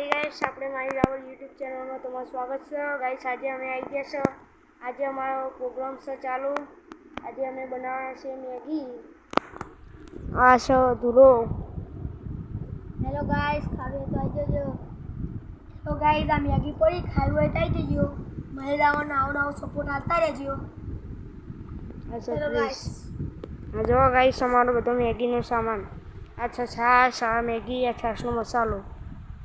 માતાજી ગાઈસ, આપણે મારી રાવલ યુટ્યુબ ચેનલમાં તમારું સ્વાગત છે ગાઈસ। આજે અમે આવી ગયા છે। આજે અમારો પ્રોગ્રામ છે ચાલુ। આજે અમે બનાવવાના છે મેગી। આ છે ધૂલો। હેલો ગાઈસ, ખાવી તો આવી જજો। તો ગાઈસ, આ મેગી પડી, ખાવી હોય તો આવી જજો। મહિલાઓને આવો સપોર્ટ આપતા રહેજો। હેલો ગાઈસ, આ જો ગાઈસ અમારો બધો મેગીનો સામાન। આ છે છાશ, આ મેગી, આ છાશનો મસાલો,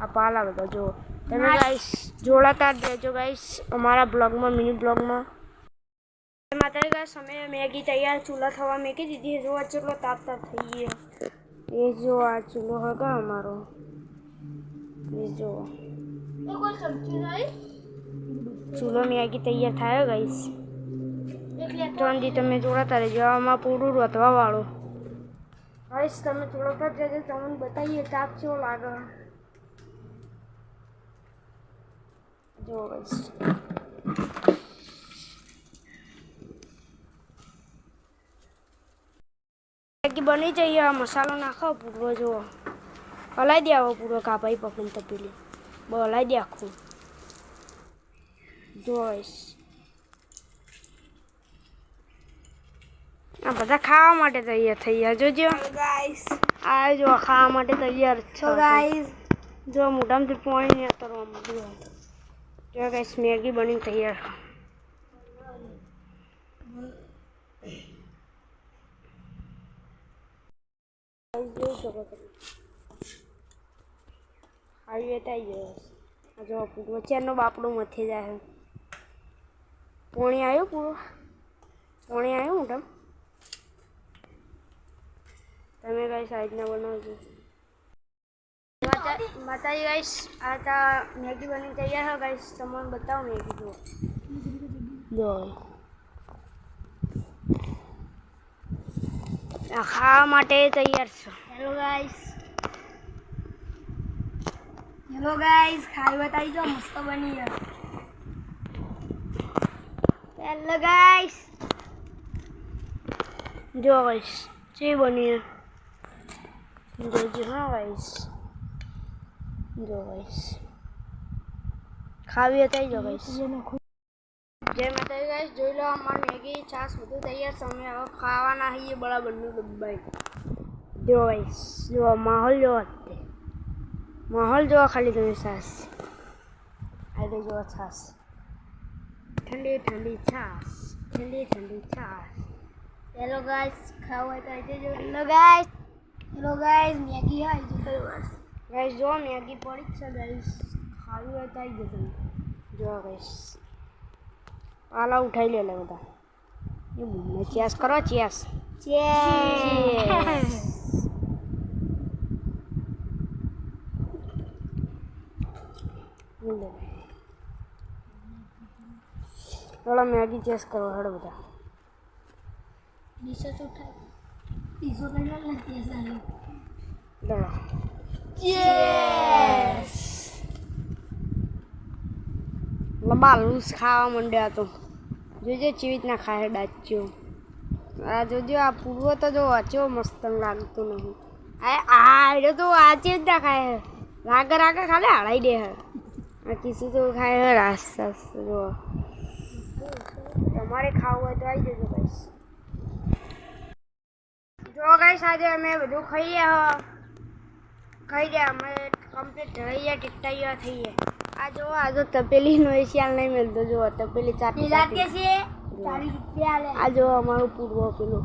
આ પાલા બધો જો તમે ગાઈસ જોડાતા રહેજો ગાઈસ અમારા બ્લોગમાં, મિની બ્લોગમાં। માતાજી ગાઈસ, અમે મેગી તૈયાર ચૂલા થવા મેકી દીધી। જો ચૂલો તાપ થઈ ગયો। એ જો આ ચૂલો હગા અમારો, એ જો ચૂલો મેગી તૈયાર થાય ગાઈસ। ત્રણજી તમે જોડાતા રહેજો। આમાં પૂરું રોધવા વાળો ગાઈસ, તમે જોડાતા જ રહેજો। તમને બતાવીએ તાપ કેવો લાગે જો ગાઈસ। મેગી બની જઈએ। આ મસાલો નાખો પૂરો, જુઓ હલાઈ દે આવો પૂરો કાપાઈ પકડીને તપેલી હલાઈ દે આખું જો ગાઈસ। આ બધા ખાવા માટે તૈયાર થઈ ગયા જોજો ગાઈસ। આ જો ખાવા માટે તૈયાર તો ગાઈસ, જો મોઢામાંથી પાણી નહીં ઉતરવા માંડ્યું। જો ગાઈસ, મેગી બની તૈયાર। જોઈ શકો તમે આવી આવી ગયો। જો વચ્ચેનો બાપડો મથી જાય। પાણી આવ્યું પૂરું, પાણી આવ્યું મોઢામાં। તમે ગાઈસ આ રીતના બનાવજો। માતાજી ગાઈસ, આ તા મેગી બની તૈયાર છે ગાઈસ। તમને બતાવો મેગી જો આ ખાવા માટે તૈયાર છે। હેલો ગાઈસ, હેલો ગાઈસ, ખાવી બતાવી જો મસ્ત બની છે। હેલો ગાઈસ, જો ગાઈસ જે બની જોજો હા ગાઈસ। જો ગાઈસ ખાવી હતી જો ગાઈસ। જય માતાજી ગાઈસ, જોઈ લો અમારી મેગી છાશ બધું તૈયાર છે। અમે હવે ખાવાના છીએ બરાબરનું દબાઈ। જો ગાઈસ, જો માહોલ જો માહોલ જો ખાલી તમે છાશ આવી જો છાશ, ઠંડી ઠંડી છાશ, ઠંડી ઠંડી છાશ। હેલો ગાઈસ, ખાવું હોય તો આવી જજો। Hello guys, hello guys, Maggi આવી જજો ગાઈસ। જો મેગી પડી જ છે ગાઈસ, ખાવી હોય તો આવી જજો તમે। જો ગાઈસ પાલા ઉઠાઈ લે બધા એ મને ચેસ કરો, ચેસ ચેસ। ચલો મેગી ચેસ કરો હેડો બધા। ડીશો ઉઠાઈ, ડીશો કઈ નથી સારી। ચલો ચેસ। લંબા લૂસ ખાવા માંડ્યા તો જોજો કેવી રીતના ખાય ડાચ્યો। આ જોજો આ પૂરો તો જો ચેવો મસ્ત લાગતો નહીં। આ તો આ ચેવી રીતના ખાય રાગે રાગે ખાલે હળાઈ દે। આ કિસું તો ખાય રાસ રાસ। જો તમારે ખાવું હોય તો આવી જજો ગાઈસ। જો ગાઈસ, આજે અમે બધું ખાઈએ ખાઈ ગયા। અમે કમ્પ્લીટ રહી ગયા, ટીકટાઈયા થઈ ગયા। આ જો તપેલીનો એશિયાલ નહીં મળતો। જો તપેલી ચાટી આ જો અમારું પૂર્વ પેલું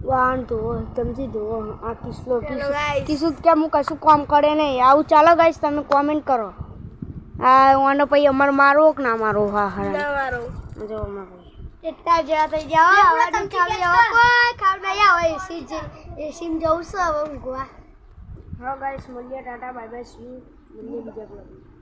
વાહન ધોવો, ચમચી ધોવો, આ કિસલો કિસું કે હું કશું કામ કરે નહીં। આવું ચાલો ગાઈસ, તમે કોમેન્ટ કરો। આ આનો પછી અમારે મારો કે ના મારો? હા હા જો અમારો એટલા જેવા થઈ જાવ હવે તમે ખાવી જાવ, કોઈ ખાવ નહીં આવે। એસીમાં જવું છે હવે ઊંઘવા। હા ગાઈસ, મળીએ, Tata bye bye, C you, મળીએ બીજા બ્લોગમાં।